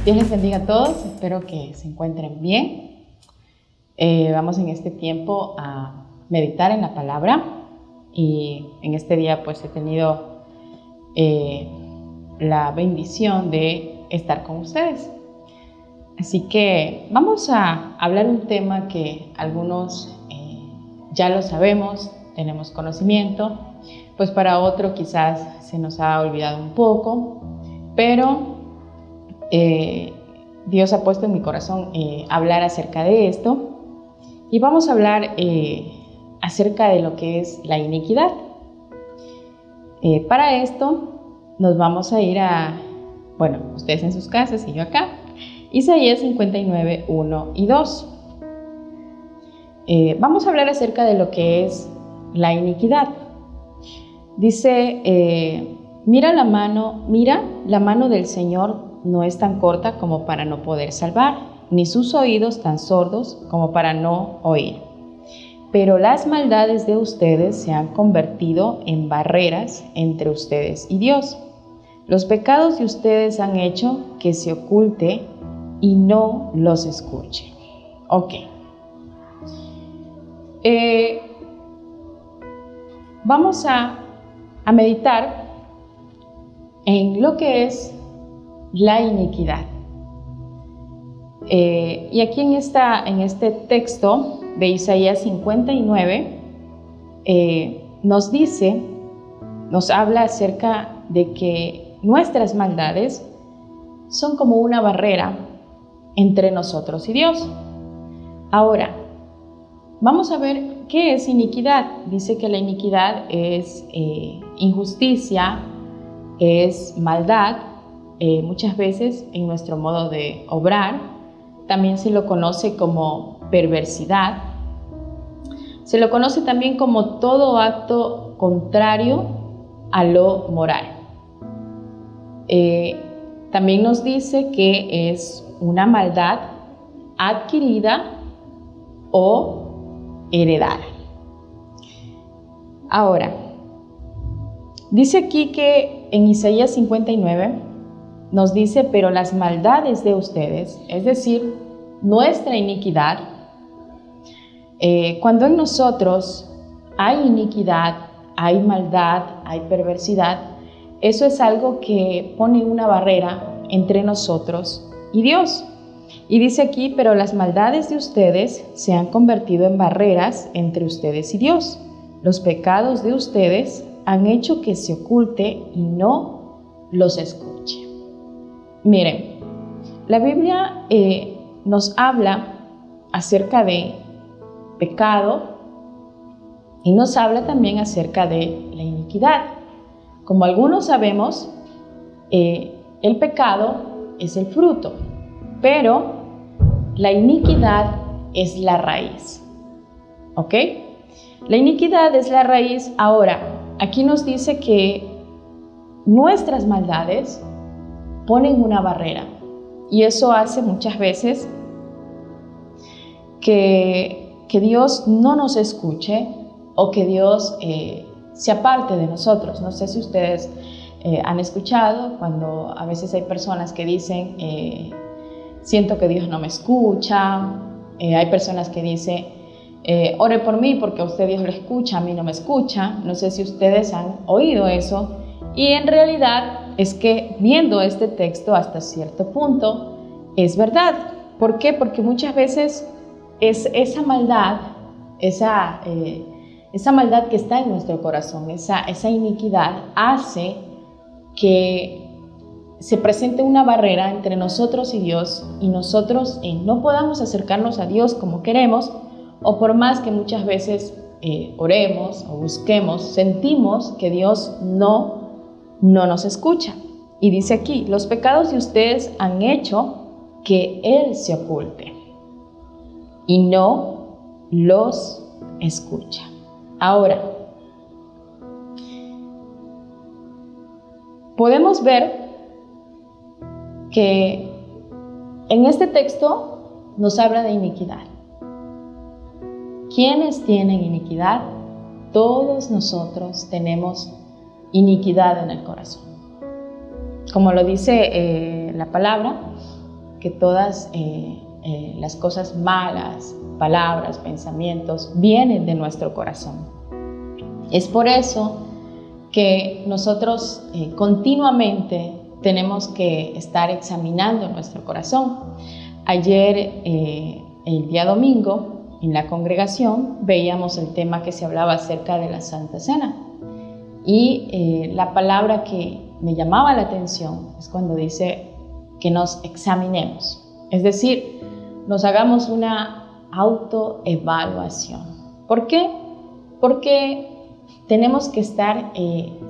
Dios les bendiga a todos, espero que se encuentren bien. Vamos en este tiempo a meditar en la palabra y en este día pues he tenido la bendición de estar con ustedes. Así que vamos a hablar un tema que algunos ya lo sabemos, tenemos conocimiento, pues para otro quizás se nos ha olvidado un poco, pero Dios ha puesto en mi corazón hablar acerca de esto y vamos a hablar acerca de lo que es la iniquidad. Para esto nos vamos a ir a, ustedes en sus casas y yo acá, Isaías 59, 1 y 2. Vamos a hablar acerca de lo que es la iniquidad. Dice, mira la mano del Señor no es tan corta como para no poder salvar, ni sus oídos tan sordos como para no oír. Pero las maldades de ustedes se han convertido en barreras entre ustedes y Dios. Los pecados de ustedes han hecho que se oculte y no los escuche. Ok. Vamos a meditar en lo que es la iniquidad. Y aquí en este texto de Isaías 59 nos habla acerca de que nuestras maldades son como una barrera entre nosotros y Dios. Ahora, vamos a ver qué es iniquidad. Dice que la iniquidad es injusticia, es maldad. Muchas veces en nuestro modo de obrar, también se lo conoce como perversidad, se lo conoce también como todo acto contrario a lo moral. También nos dice que es una maldad adquirida o heredada. Ahora, dice aquí que en Isaías 59 nos dice, pero las maldades de ustedes, es decir, nuestra iniquidad, cuando en nosotros hay iniquidad, hay maldad, hay perversidad, eso es algo que pone una barrera entre nosotros y Dios. Y dice aquí, pero las maldades de ustedes se han convertido en barreras entre ustedes y Dios. Los pecados de ustedes han hecho que se oculte y no los escuche. Miren, la Biblia nos habla acerca de pecado y nos habla también acerca de la iniquidad. Como algunos sabemos, el pecado es el fruto, pero la iniquidad es la raíz. ¿Ok? La iniquidad es la raíz. Ahora, aquí nos dice que nuestras maldades ponen una barrera y eso hace muchas veces que Dios no nos escuche o que Dios se aparte de nosotros. No sé si ustedes han escuchado cuando a veces hay personas que dicen siento que Dios no me escucha. Hay personas que dicen ore por mí porque a usted Dios lo escucha, a mí no me escucha. No sé si ustedes han oído eso y en realidad es que viendo este texto hasta cierto punto es verdad. ¿Por qué? Porque muchas veces es esa maldad, esa maldad que está en nuestro corazón, esa iniquidad hace que se presente una barrera entre nosotros y Dios y nosotros no podamos acercarnos a Dios como queremos, o por más que muchas veces oremos o busquemos, sentimos que Dios no nos escucha. Y dice aquí, los pecados de ustedes han hecho que Él se oculte y no los escucha. Ahora, podemos ver que en este texto nos habla de iniquidad. ¿Quiénes tienen iniquidad? Todos nosotros tenemos iniquidad en el corazón. Como lo dice la palabra, que todas las cosas malas, palabras, pensamientos, vienen de nuestro corazón. Es por eso que nosotros continuamente tenemos que estar examinando nuestro corazón. Ayer, el día domingo, en la congregación, veíamos el tema que se hablaba acerca de la Santa Cena. Y la palabra que me llamaba la atención es cuando dice que nos examinemos. Es decir, nos hagamos una autoevaluación. ¿Por qué? Porque tenemos que estar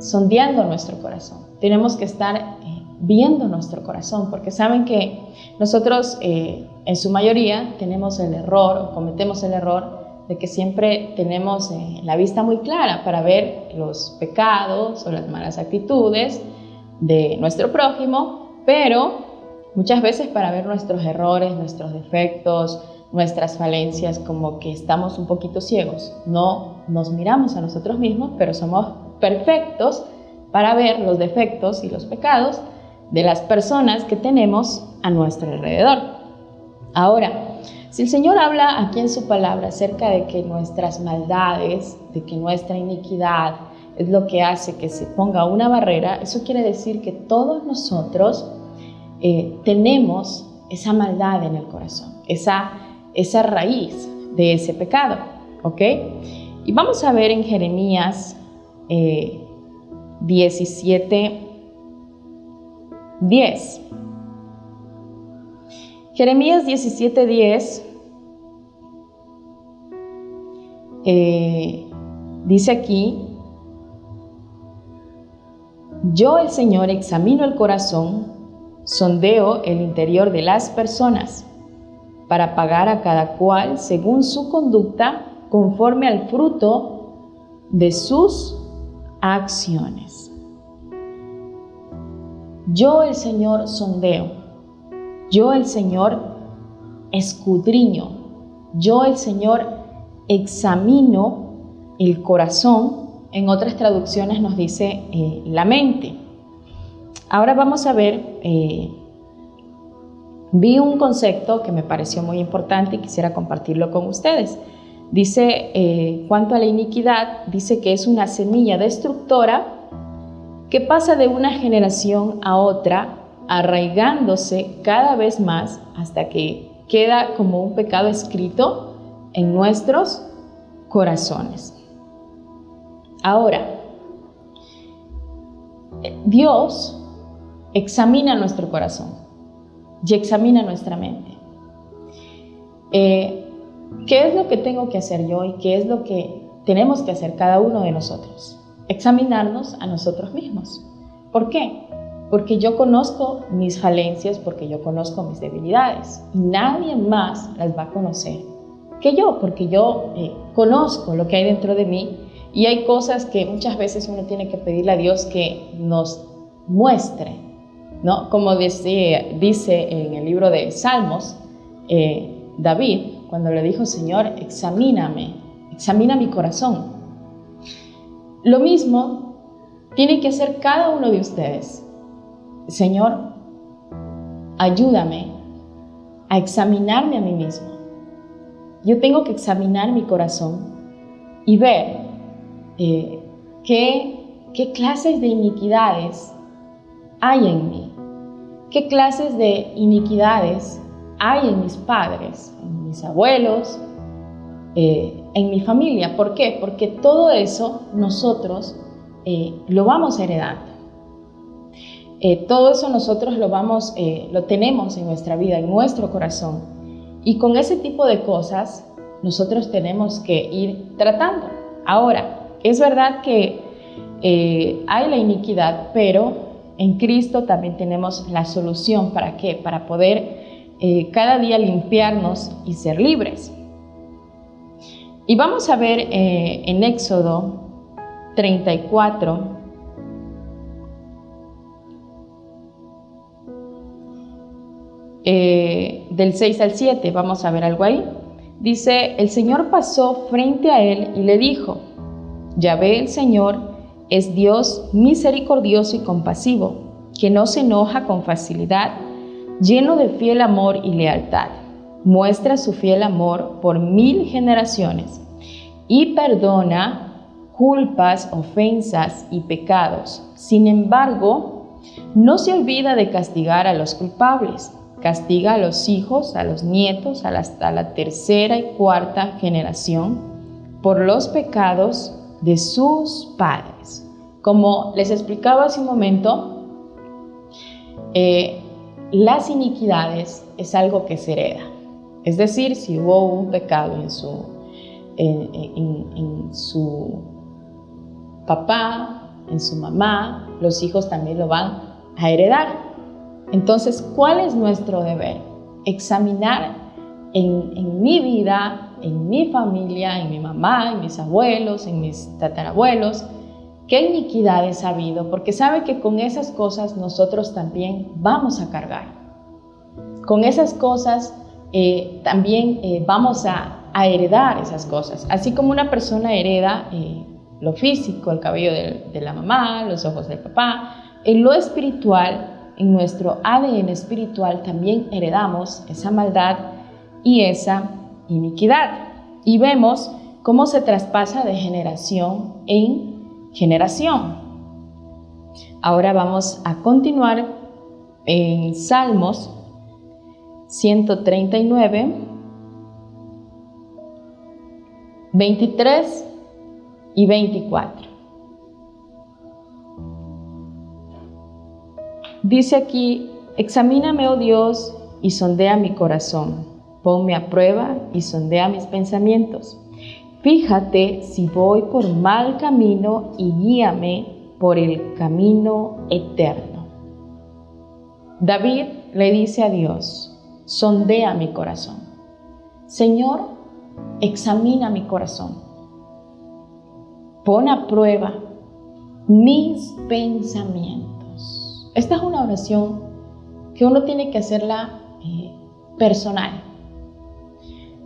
sondeando nuestro corazón. Tenemos que estar viendo nuestro corazón, porque saben que nosotros en su mayoría tenemos el error o cometemos el error de que siempre tenemos la vista muy clara para ver los pecados o las malas actitudes de nuestro prójimo, pero muchas veces para ver nuestros errores, nuestros defectos, nuestras falencias, como que estamos un poquito ciegos. No nos miramos a nosotros mismos, pero somos perfectos para ver los defectos y los pecados de las personas que tenemos a nuestro alrededor. Ahora, si el Señor habla aquí en su palabra acerca de que nuestras maldades, de que nuestra iniquidad es lo que hace que se ponga una barrera, eso quiere decir que todos nosotros tenemos esa maldad en el corazón, esa raíz de ese pecado, ¿ok? Y vamos a ver en Jeremías 17:10. Jeremías 17:10 dice aquí: yo, el Señor, examino el corazón, sondeo el interior de las personas, para pagar a cada cual según su conducta, conforme al fruto de sus acciones. Yo, el Señor, sondeo. Yo, el Señor, escudriño. Yo, el Señor, examino el corazón. En otras traducciones nos dice la mente. Ahora vamos a ver, vi un concepto que me pareció muy importante y quisiera compartirlo con ustedes. Dice, cuanto a la iniquidad, dice que es una semilla destructora que pasa de una generación a otra, arraigándose cada vez más hasta que queda como un pecado escrito en nuestros corazones. Ahora, Dios examina nuestro corazón y examina nuestra mente. ¿Qué es lo que tengo que hacer yo y qué es lo que tenemos que hacer cada uno de nosotros? Examinarnos a nosotros mismos. ¿Por qué? Porque yo conozco mis falencias, porque yo conozco mis debilidades y nadie más las va a conocer que yo, porque yo conozco lo que hay dentro de mí y hay cosas que muchas veces uno tiene que pedirle a Dios que nos muestre, ¿no? Como dice en el libro de Salmos, David, cuando le dijo: Señor, examíname, examina mi corazón. Lo mismo tiene que hacer cada uno de ustedes. Señor, ayúdame a examinarme a mí mismo. Yo tengo que examinar mi corazón y ver qué clases de iniquidades hay en mí, qué clases de iniquidades hay en mis padres, en mis abuelos, en mi familia. ¿Por qué? Porque todo eso nosotros lo vamos heredando. Todo eso nosotros lo tenemos en nuestra vida, en nuestro corazón. Y con ese tipo de cosas nosotros tenemos que ir tratando. Ahora, es verdad que hay la iniquidad, pero en Cristo también tenemos la solución. ¿Para qué? Para poder cada día limpiarnos y ser libres. Y vamos a ver en Éxodo 34, del 6 al 7, vamos a ver algo ahí. Dice: el Señor pasó frente a él y le dijo: Yahvé, el Señor, es Dios misericordioso y compasivo, que no se enoja con facilidad, lleno de fiel amor y lealtad. Muestra su fiel amor por 1000 generaciones y perdona culpas, ofensas y pecados. Sin embargo, no se olvida de castigar a los culpables. Castiga a los hijos, a los nietos, hasta la tercera y cuarta generación por los pecados de sus padres. Como les explicaba hace un momento, las iniquidades es algo que se hereda. Es decir, si hubo un pecado en su papá, en su mamá, los hijos también lo van a heredar. Entonces, ¿cuál es nuestro deber? Examinar en mi vida, en mi familia, en mi mamá, en mis abuelos, en mis tatarabuelos, qué iniquidades ha habido, porque sabe que con esas cosas nosotros también vamos a cargar. Con esas cosas también vamos a heredar esas cosas. Así como una persona hereda lo físico, el cabello de la mamá, los ojos del papá, en lo espiritual, en nuestro ADN espiritual también heredamos esa maldad y esa iniquidad. Y vemos cómo se traspasa de generación en generación. Ahora vamos a continuar en Salmos 139, 23 y 24. Dice aquí: examíname, oh Dios, y sondea mi corazón. Ponme a prueba y sondea mis pensamientos. Fíjate si voy por mal camino y guíame por el camino eterno. David le dice a Dios: sondea mi corazón. Señor, examina mi corazón. Pon a prueba mis pensamientos. Esta es una oración que uno tiene que hacerla personal.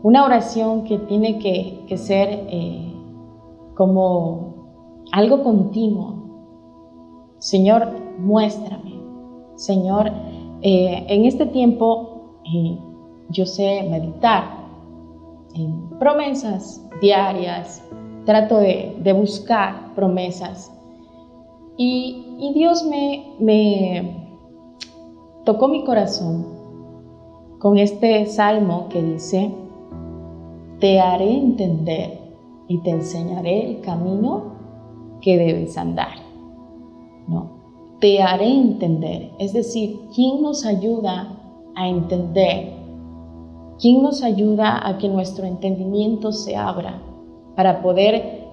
Una oración que tiene que ser como algo continuo. Señor, muéstrame. Señor, en este tiempo yo sé meditar en promesas diarias. Trato de buscar promesas. Y Dios me tocó mi corazón con este salmo que dice: te haré entender y te enseñaré el camino que debes andar. No, te haré entender. Es decir, ¿quién nos ayuda a entender? ¿Quién nos ayuda a que nuestro entendimiento se abra para poder,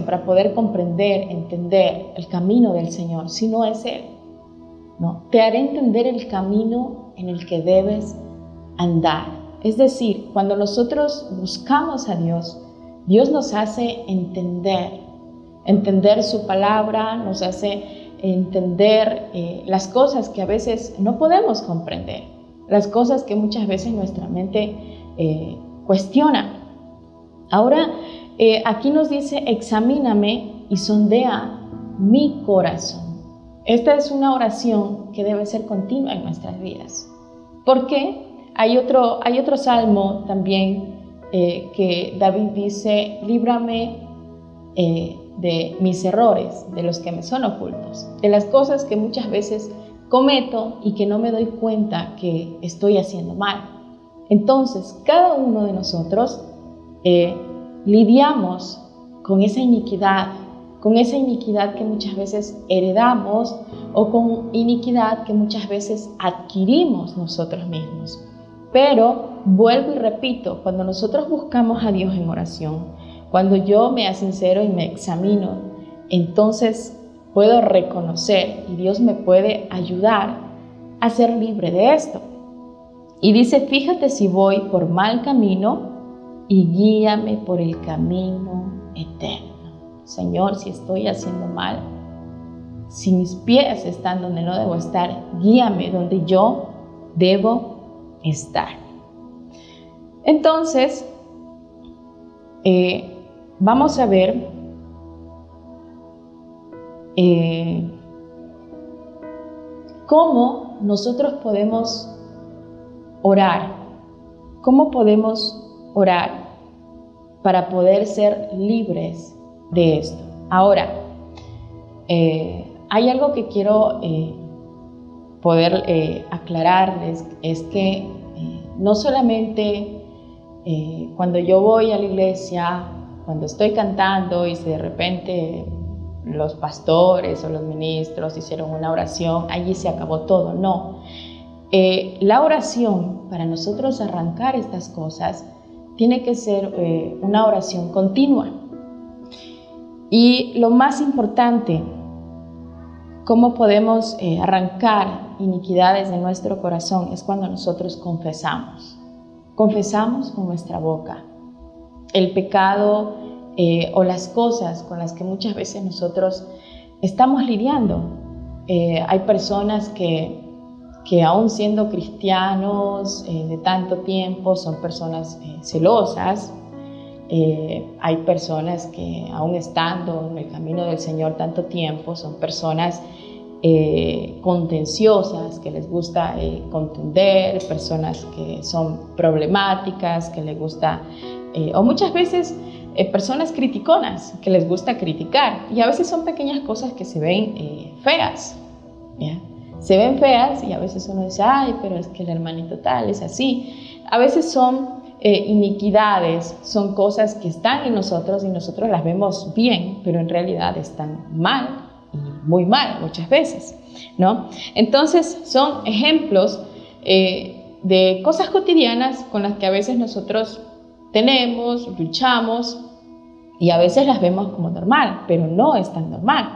para poder comprender, entender el camino del Señor, si no es Él? No, te haré entender el camino en el que debes andar. Es decir, cuando nosotros buscamos a Dios, Dios nos hace entender su palabra, nos hace entender las cosas que a veces no podemos comprender, las cosas que muchas veces nuestra mente cuestiona. Ahora, aquí nos dice: examíname y sondea mi corazón. Esta es una oración que debe ser continua en nuestras vidas. ¿Por qué? Hay otro salmo también que David dice: líbrame de mis errores, de los que me son ocultos, de las cosas que muchas veces cometo y que no me doy cuenta que estoy haciendo mal. Entonces, cada uno de nosotros lidiamos con esa iniquidad que muchas veces heredamos o con iniquidad que muchas veces adquirimos nosotros mismos. Pero vuelvo y repito, cuando nosotros buscamos a Dios en oración, cuando yo me sincero y me examino, entonces puedo reconocer y Dios me puede ayudar a ser libre de esto. Y dice: fíjate si voy por mal camino y guíame por el camino eterno. Señor, si estoy haciendo mal, si mis pies están donde no debo estar, guíame donde yo debo estar. Entonces, vamos a ver cómo nosotros podemos orar? ¿Cómo podemos orar para poder ser libres de esto? Ahora, hay algo que quiero poder aclararles, es que no solamente cuando yo voy a la iglesia, cuando estoy cantando y si de repente los pastores o los ministros hicieron una oración, allí se acabó todo. No. La oración, para nosotros arrancar estas cosas, tiene que ser una oración continua. Y lo más importante, cómo podemos arrancar iniquidades de nuestro corazón, es cuando nosotros confesamos. Confesamos con nuestra boca el pecado o las cosas con las que muchas veces nosotros estamos lidiando. Hay personas que aún siendo cristianos de tanto tiempo son personas celosas. Hay personas que aún estando en el camino del Señor tanto tiempo son personas contenciosas, que les gusta contender, personas que son problemáticas, que les gusta, o muchas veces personas criticonas, que les gusta criticar, y a veces son pequeñas cosas que se ven feas, ¿ya? Se ven feas y a veces uno dice, ay, pero es que el hermanito tal es así. A veces son iniquidades, son cosas que están en nosotros y nosotros las vemos bien, pero en realidad están mal y muy mal muchas veces, ¿no? Entonces son ejemplos de cosas cotidianas con las que a veces nosotros tenemos, luchamos y a veces las vemos como normal, pero no es tan normal.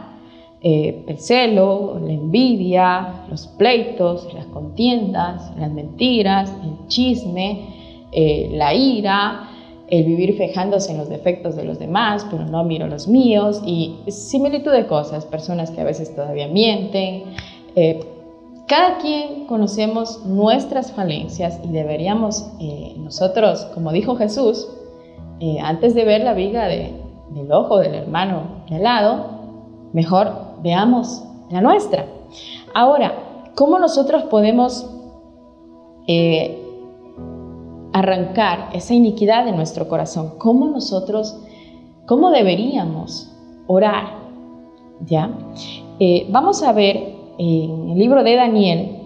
El celo, la envidia, los pleitos, las contiendas, las mentiras, el chisme, la ira, el vivir fijándose en los defectos de los demás, pero no miro los míos, y similitud de cosas, personas que a veces todavía mienten. Cada quien conocemos nuestras falencias y deberíamos nosotros, como dijo Jesús, antes de ver la viga del ojo del hermano de al lado, mejor veamos la nuestra. Ahora, ¿cómo nosotros podemos arrancar esa iniquidad de nuestro corazón? ¿Cómo deberíamos orar? ¿Ya? Vamos a ver en el libro de Daniel,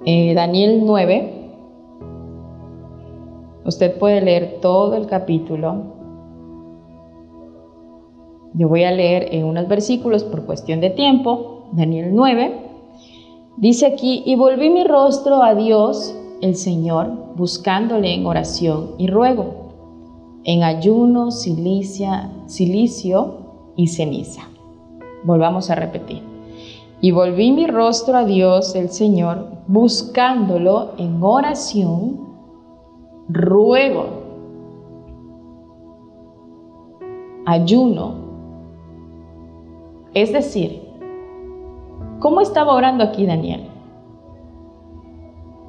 Daniel 9. Usted puede leer todo el capítulo. Yo voy a leer en unos versículos por cuestión de tiempo. Daniel 9. Dice aquí, y volví mi rostro a Dios, el Señor, buscándole en oración y ruego, en ayuno, cilicio y ceniza. Volvamos a repetir. Y volví mi rostro a Dios, el Señor, buscándolo en oración, ruego, ayuno. Es decir, ¿cómo estaba orando aquí Daniel?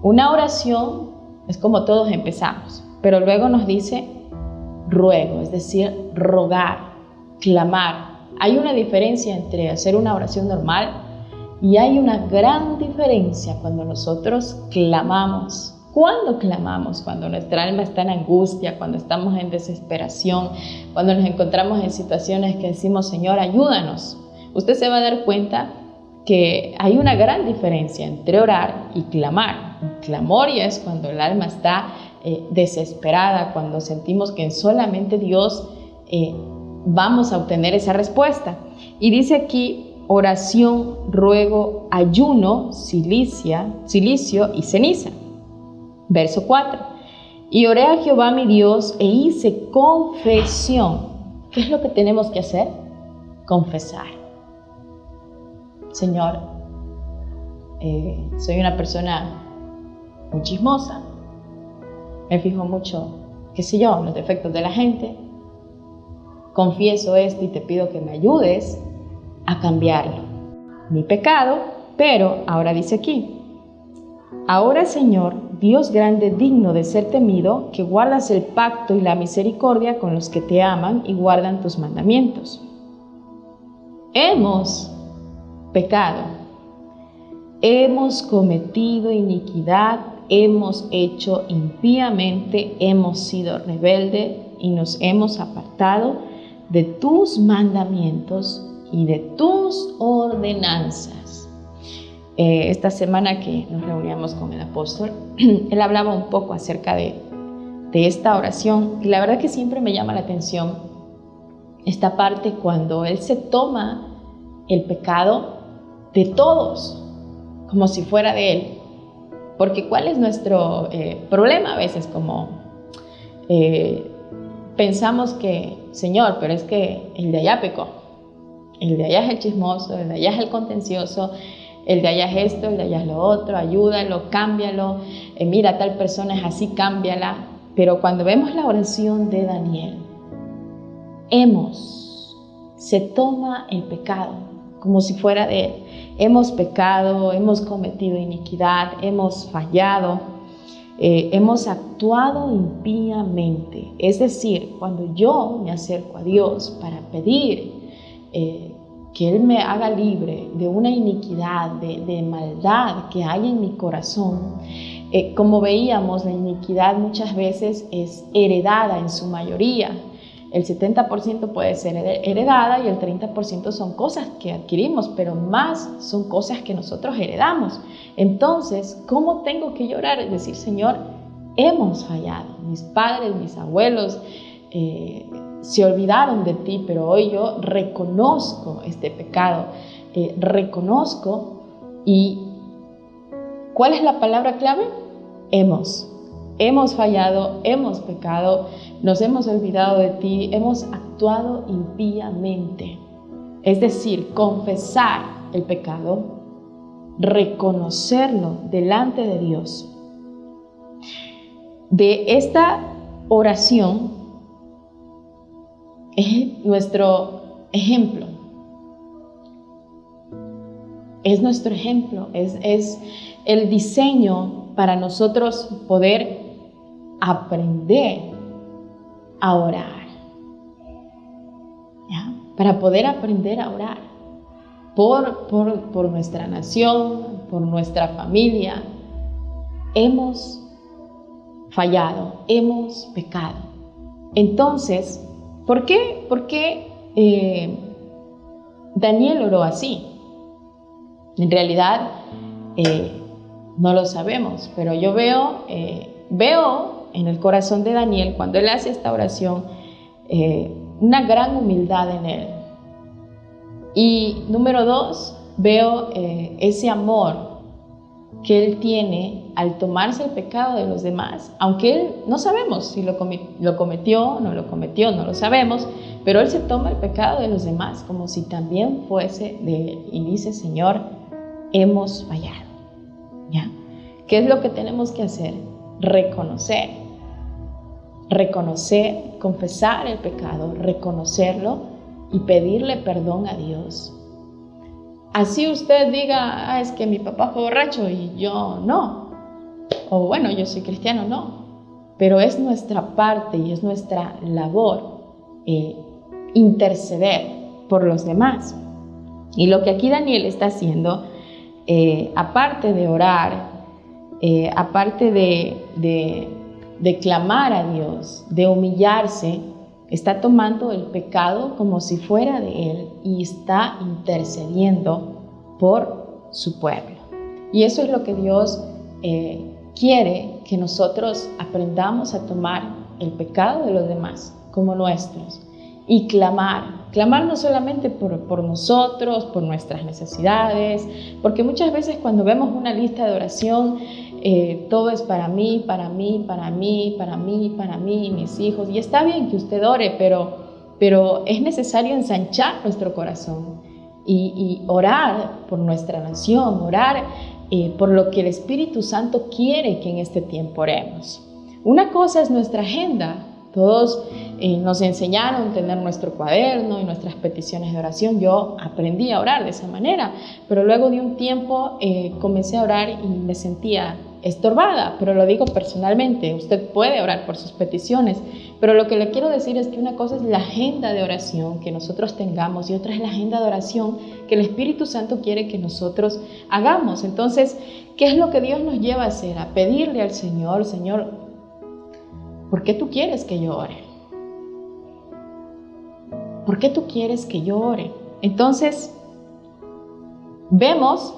Una oración es como todos empezamos, pero luego nos dice ruego, es decir, rogar, clamar. Hay una diferencia entre hacer una oración normal y hay una gran diferencia cuando nosotros clamamos. ¿Cuándo clamamos? Cuando nuestra alma está en angustia, cuando estamos en desesperación, cuando nos encontramos en situaciones que decimos, Señor, ayúdanos. Usted se va a dar cuenta que hay una gran diferencia entre orar y clamar. Un clamor ya es cuando el alma está desesperada, cuando sentimos que solamente Dios vamos a obtener esa respuesta. Y dice aquí oración, ruego, ayuno, cilicio y ceniza. Verso 4. Y oré a Jehová mi Dios e hice confesión. ¿Qué es lo que tenemos que hacer? Confesar. Señor, soy una persona muy chismosa. Me fijo mucho, qué sé yo, en los defectos de la gente. Confieso esto y te pido que me ayudes a cambiarlo. Mi pecado, pero ahora dice aquí, ahora Señor, Dios grande, digno de ser temido, que guardas el pacto y la misericordia con los que te aman y guardan tus mandamientos. Hemos pecado. hemos cometido iniquidad, hemos hecho impíamente, hemos sido rebeldes y nos hemos apartado de tus mandamientos y de tus ordenanzas. Esta semana que nos reuníamos con el apóstol, él hablaba un poco acerca de esta oración, y la verdad que siempre me llama la atención esta parte cuando él se toma el pecado de todos, como si fuera de él. Porque ¿cuál es nuestro problema a veces? Como pensamos que, Señor, pero es que el de allá pecó, el de allá es el chismoso, el de allá es el contencioso, el de allá es esto, el de allá es lo otro, ayúdalo, cámbialo, mira, tal persona es así, cámbiala. Pero cuando vemos la oración de Daniel, se toma el pecado como si fuera de él. Hemos pecado, hemos cometido iniquidad, hemos fallado, hemos actuado impíamente. Es decir, cuando yo me acerco a Dios para pedir que Él me haga libre de una iniquidad, de maldad que hay en mi corazón, como veíamos, la iniquidad muchas veces es heredada en su mayoría. El 70% puede ser heredada y el 30% son cosas que adquirimos, pero más son cosas que nosotros heredamos. Entonces, ¿cómo tengo que llorar? Es decir, Señor, hemos fallado. Mis padres, mis abuelos se olvidaron de ti, pero hoy yo reconozco este pecado. Reconozco. ¿Y cuál es la palabra clave? Hemos fallado, hemos pecado, nos hemos olvidado de ti, hemos actuado impíamente. Es decir, confesar el pecado, reconocerlo delante de Dios. De esta oración es nuestro ejemplo. Es nuestro ejemplo, es el diseño para nosotros poder aprender a orar. ¿Ya? Para poder aprender a orar por nuestra nación, por nuestra familia. Hemos fallado, hemos pecado. Entonces, ¿por qué Daniel oró así? En realidad, no lo sabemos, pero yo veo en el corazón de Daniel, cuando él hace esta oración, una gran humildad en él. Y número 2, veo ese amor que él tiene al tomarse el pecado de los demás, aunque él no sabemos si lo cometió, no lo cometió, no lo sabemos, pero él se toma el pecado de los demás como si también fuese de él y dice, Señor, hemos fallado. ¿Ya? ¿Qué es lo que tenemos que hacer? Reconocer, confesar el pecado, reconocerlo y pedirle perdón a Dios. Así usted diga, es que mi papá fue borracho y yo no, o bueno, yo soy cristiano, no, pero es nuestra parte y es nuestra labor interceder por los demás. Y lo que aquí Daniel está haciendo, aparte de orar, aparte de clamar a Dios, de humillarse, está tomando el pecado como si fuera de él y está intercediendo por su pueblo. Y eso es lo que Dios quiere, que nosotros aprendamos a tomar el pecado de los demás como nuestros y clamar no solamente por nosotros, por nuestras necesidades, porque muchas veces cuando vemos una lista de oración, todo es para mí, mis hijos, y está bien que usted ore, pero es necesario ensanchar nuestro corazón y orar por nuestra nación, orar por lo que el Espíritu Santo quiere que en este tiempo oremos. Una cosa es nuestra agenda. Todos nos enseñaron a tener nuestro cuaderno y nuestras peticiones de oración. Yo aprendí a orar de esa manera, pero luego de un tiempo comencé a orar y me sentía estorbada, pero lo digo personalmente, usted puede orar por sus peticiones, pero lo que le quiero decir es que una cosa es la agenda de oración que nosotros tengamos y otra es la agenda de oración que el Espíritu Santo quiere que nosotros hagamos. Entonces, ¿qué es lo que Dios nos lleva a hacer? A pedirle al Señor, Señor, ¿por qué tú quieres que yo ore? ¿Por qué tú quieres que yo ore? Entonces, vemos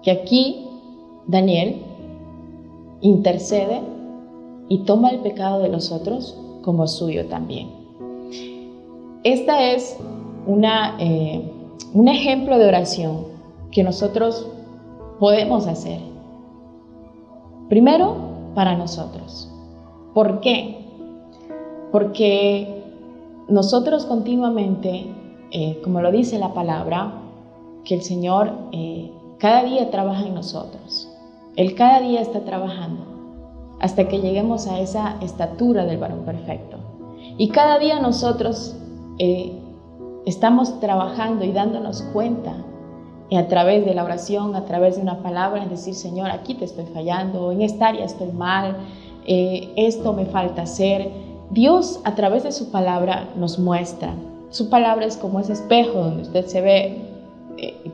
que aquí Daniel intercede y toma el pecado de los otros como suyo también. Esta es un ejemplo de oración que nosotros podemos hacer. Primero, para nosotros. ¿Por qué? Porque nosotros continuamente, como lo dice la palabra, que el Señor cada día trabaja en nosotros. Él cada día está trabajando hasta que lleguemos a esa estatura del varón perfecto. Y cada día nosotros estamos trabajando y dándonos cuenta a través de la oración, a través de una palabra, es decir, Señor, aquí te estoy fallando, en esta área estoy mal, esto me falta hacer. Dios a través de su palabra nos muestra. Su palabra es como ese espejo donde usted se ve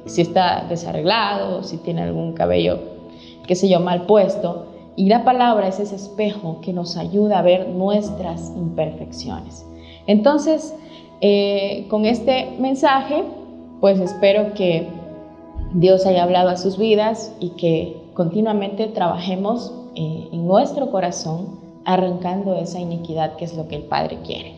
si está desarreglado, si tiene algún cabello, qué sé yo, mal puesto. Y la palabra es ese espejo que nos ayuda a ver nuestras imperfecciones. Entonces, con este mensaje, pues espero que Dios haya hablado a sus vidas y que continuamente trabajemos en nuestro corazón arrancando esa iniquidad que es lo que el Padre quiere.